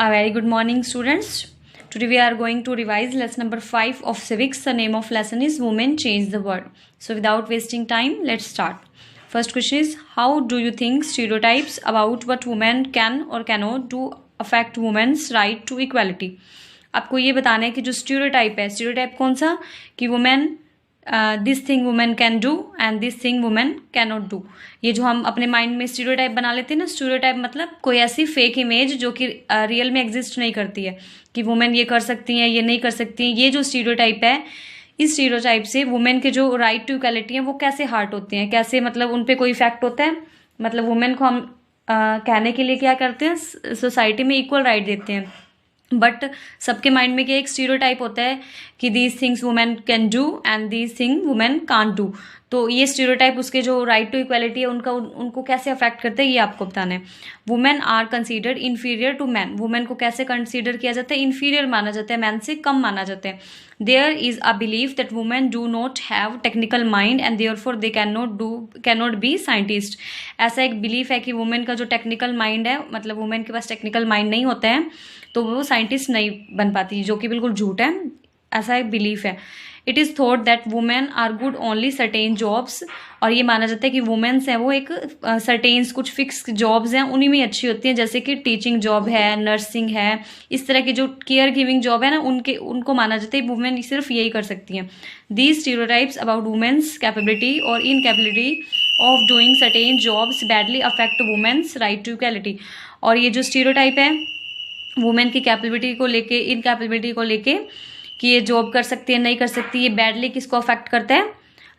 A very good morning, students. Today we are going to revise lesson number 5 of civics. The name of lesson is Women Change the World. So without wasting time, let's start. First question is, how do you think stereotypes about what women can or cannot do affect women's right to equality? आपको ये बताना है कि जो stereotype है, stereotype कौन सा, कि women this thing women can do and this thing women can not do. ये जो हम अपने माइंड में स्टीरियोटाइप बना लेते हैं ना, स्टीरियोटाइप मतलब कोई ऐसी फेक इमेज जो कि रियल में एग्जिस्ट नहीं करती है, कि वुमेन ये कर सकती हैं, ये नहीं कर सकती हैं। ये जो स्टीरियोटाइप है, इस स्टीरियोटाइप से वुमेन के जो राइट टू इक्वालिटी है वो कैसे हार्ट होते हैं, कैसे मतलब उन पर कोई इफेक्ट होता है। मतलब वुमेन को हम कहने के लिए क्या करते हैं, सोसाइटी में इक्वल राइट देते हैं, बट सबके माइंड में क्या एक स्टीरियोटाइप होता है कि these things women can do and these thing women can't do. तो ये स्टीरियोटाइप उसके जो राइट टू इक्वालिटी है उनको कैसे अफेक्ट करता है, ये आपको बताना है। Women are considered inferior to man. Women को कैसे कंसीडर किया जाता है, इन्फीरियर माना जाता है, मैन से कम माना जाता है। There is a belief that women do not have technical mind and therefore they can not be scientist. ऐसा एक बिलीफ है कि वुमेन का जो टेक्निकल माइंड है, मतलब वुमेन के पास टेक्निकल माइंड नहीं होता है तो वो साइंटिस्ट नहीं बन पाती, जो कि बिल्कुल झूठ है। ऐसा एक बिलीफ है। It is thought that women are good only certain jobs. और ये माना जाता है कि वुमेन्स हैं वो एक सर्टेन्स कुछ फिक्स जॉब्स हैं उन्हीं में अच्छी होती हैं, जैसे कि टीचिंग जॉब है, नर्सिंग है, इस तरह की जो केयर गिविंग जॉब है ना, उनको माना जाता है वुमेन सिर्फ यही कर सकती हैं। These stereotypes about women's capability और incapability of doing certain jobs badly affect women's right to equality. और ये जो स्टीरियोटाइप है वुमेन की कैपेबिलिटी को लेके, इनकैपेबिलिटी को लेके, कि ये जॉब कर सकती है नहीं कर सकती, ये बैडली किसको अफेक्ट करता है,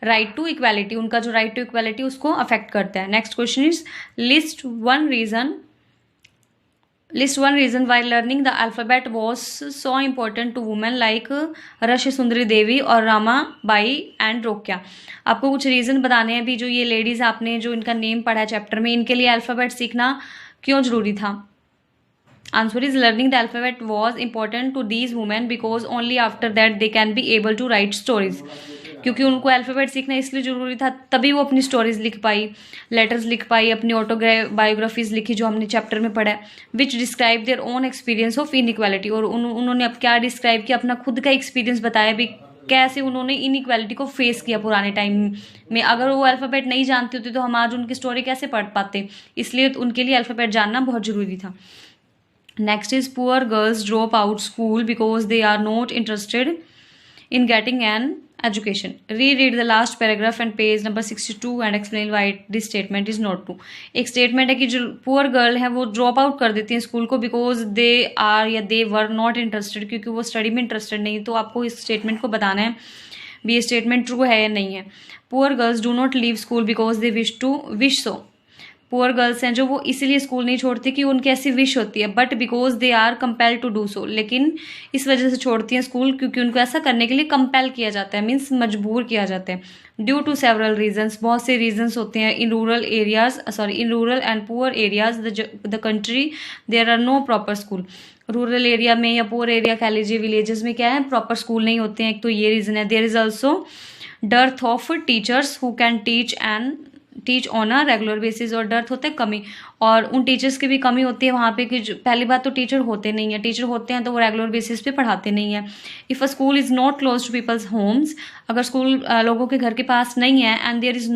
राइट टू इक्वालिटी। उनका जो राइट टू इक्वालिटी उसको अफेक्ट करता है। Next question is list one reason why learning the alphabet was so important to women like Rash Sundari Devi और रामा बाई एंड रोक्या। आपको कुछ रीजन बताने हैं। अभी जो ये लेडीज आपने जो इनका नेम पढ़ा है चैप्टर में, इनके लिए अल्फाबेट सीखना क्यों जरूरी था। Answer is learning the alphabet was important to these women because only after that they can be able to write stories. क्योंकि उनको अल्फ़ाबेट सीखना इसलिए ज़रूरी था, तभी वो अपनी स्टोरीज लिख पाई, लेटर्स लिख पाई, अपनी बायोग्राफीज लिखी जो हमने चैप्टर में पढ़ा है, विच describe their own experience of inequality. और उन्होंने अब क्या डिस्क्राइब किया, अपना खुद का एक्सपीरियंस बताया भी, कैसे उन्होंने इनइक्वालिटी को फेस किया पुराने टाइम में। अगर वो अल्फ़ाबेट नहीं जानती होती तो हम आज उनकी स्टोरी कैसे पढ़ पाते, इसलिए उनके लिए अल्फ़ाबेट जानना बहुत ज़रूरी था। Next is poor girls drop out school because they are not interested in getting an education. Reread the last paragraph and page number 62 and explain why this statement is not true. एक statement है कि जो poor girl है वो drop out कर देती हैं school को because they are या they were not interested, क्योंकि वो स्टडी में इंटरेस्टेड नहीं। तो आपको इस स्टेटमेंट को बताना है भी ये स्टेटमेंट ट्रू है या नहीं है। Poor girls do not leave school because they wish so. Poor girls हैं जो वो इसीलिए स्कूल नहीं छोड़ती कि उनकी ऐसी विश होती है, but because they are compelled to do so. लेकिन इस वजह से छोड़ती हैं स्कूल क्योंकि उनको ऐसा करने के लिए कंपेल किया जाता है, मीन्स मजबूर किया जाता है। ड्यू टू सेवरल रीजन्स, बहुत से रीजन्स होते हैं। In rural and poor areas the country there are no proper school. Rural area में या पुअर एरिया कह लीजिए, विलेजेस में क्या है, प्रॉपर स्कूल नहीं होते हैं। एक तो ये रीज़न है। There is also dearth of teachers who can teach on a regular basis. और डर्थ होता है कमी, और उन टीचर्स की भी कमी होती है वहाँ पे कि पहली बात तो टीचर होते नहीं है, टीचर होते हैं तो वो रेगुलर बेसिस पे पढ़ाते नहीं है। If a school is not close to people's homes, अगर स्कूल लोगों के घर के पास नहीं है, and there is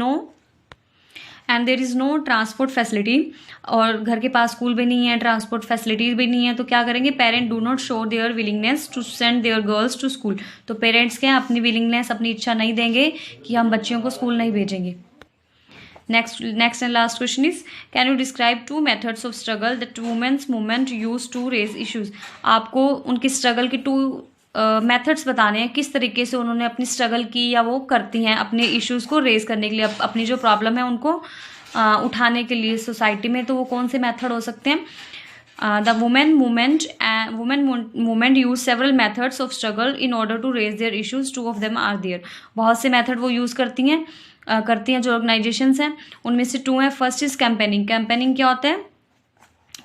no transport facility, और घर के पास स्कूल भी नहीं है, ट्रांसपोर्ट फैसिलिटीज भी नहीं है, तो क्या करेंगे, parent do not show their willingness to send their girls to school. तो पेरेंट्स क्या अपनी विलिंगनेस, अपनी इच्छा नहीं देंगे कि हम बच्चियों को स्कूल नहीं भेजेंगे। Next and last question is, can you describe two methods of struggle that women's movement used to raise issues? आपको उनकी स्ट्रगल की टू मेथड्स बताने हैं, किस तरीके से उन्होंने अपनी स्ट्रगल की या वो करती हैं अपने इश्यूज को रेज करने के लिए, अपनी जो प्रॉब्लम है उनको उठाने के लिए सोसाइटी में। तो वो कौन से मेथड हो सकते हैं। The women movement use several methods of struggle in order to raise their issues. Two of them are there. बहुत से मेथड वो यूज़ करती हैं जो ऑर्गेनाइजेशंस हैं, उनमें से टू हैं। First is campaigning. कैंपेनिंग क्या होता है,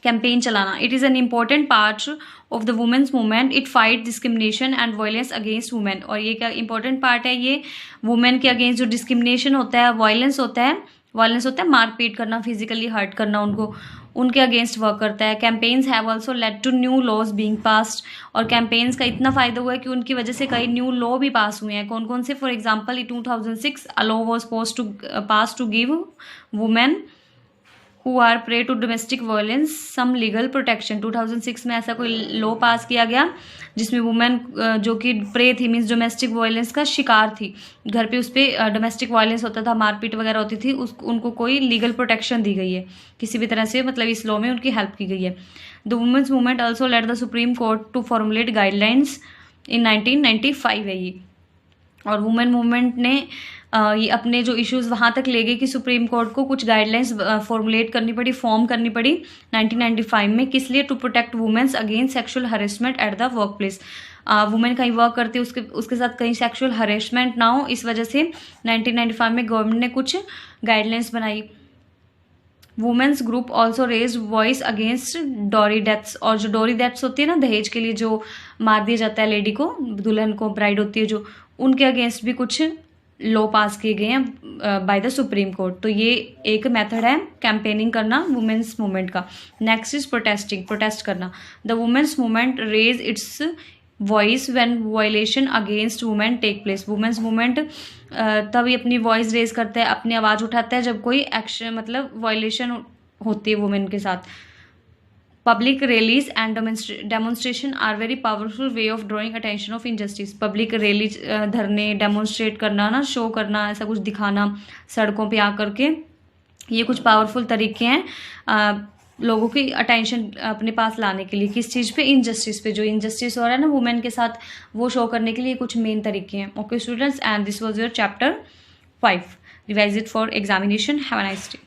कैंपेन चलाना। It is an important part of the women's movement. It fight discrimination and violence against women. और ये क्या इंपॉर्टेंट पार्ट है, ये वुमेन के अगेंस्ट जो डिस्क्रिमिनेशन होता है, वायलेंस होता है, मारपीट करना, फिजिकली हर्ट करना उनको, उनके अगेंस्ट वर्क करता है। Campaigns have also led to new laws being passed, और कैंपेन्स का इतना फ़ायदा हुआ है कि उनकी वजह से कई न्यू लॉ भी पास हुए हैं। कौन कौन से? For example 2006 a law was pass to give women who are prey to domestic violence some legal protection. 2006 में ऐसा कोई लॉ पास किया गया जिसमें वुमेन जो कि प्रे थी, मीन्स डोमेस्टिक वायलेंस का शिकार थी, घर पे उस पर डोमेस्टिक वायलेंस होता था, मारपीट वगैरह होती थी, उनको कोई लीगल प्रोटेक्शन दी गई है किसी भी तरह से, मतलब इस लॉ में उनकी हेल्प की गई है। The women's movement also led the Supreme Court to formulate guidelines in 1995 है ये। और वुमेन मूवमेंट ने ये अपने जो इश्यूज वहाँ तक ले गए कि सुप्रीम कोर्ट को कुछ गाइडलाइंस फॉर्मुलेट करनी पड़ी, फॉर्म करनी पड़ी 1995 में। किस लिए? To protect women's against sexual harassment at the work place. Women कहीं वर्क करती है, उसके साथ कहीं सेक्सुअल हरेसमेंट ना हो, इस वजह से 1995 में गवर्नमेंट ने कुछ गाइडलाइंस बनाई। Women's group also raise voice against dowry deaths, और जो डोरी डेथ्स होती है ना, दहेज के लिए जो मार दिया जाता है लेडी को, दुल्हन को, ब्राइड होती है जो, उनके अगेंस्ट भी कुछ लॉ पास किए गए हैं बाय द सुप्रीम कोर्ट। तो ये एक मेथड है कैंपेनिंग करना वुमेन्स मूवमेंट का। नेक्स्ट इज प्रोटेस्टिंग, प्रोटेस्ट करना। The women's movement raise its voice when violation against women take place. Women's movement तभी अपनी वॉइस रेज करता है, अपनी आवाज़ उठाता है जब कोई एक्शन, मतलब वायलेशन होती है वुमेन के साथ। Public rallies and demonstration are very powerful way of drawing attention of injustice. Public rally, धरने, डेमोन्स्ट्रेट करना ना, शो करना, ऐसा कुछ दिखाना सड़कों पे आकर के, ये कुछ पावरफुल तरीके हैं लोगों की अटेंशन अपने पास लाने के लिए। किस चीज़ पे? इनजस्टिस पे। जो इनजस्टिस हो रहा है ना वुमेन के साथ, वो शो करने के लिए कुछ मेन तरीके हैं। Okay students, and this was your chapter 5. Revise it for examination. Have a nice day.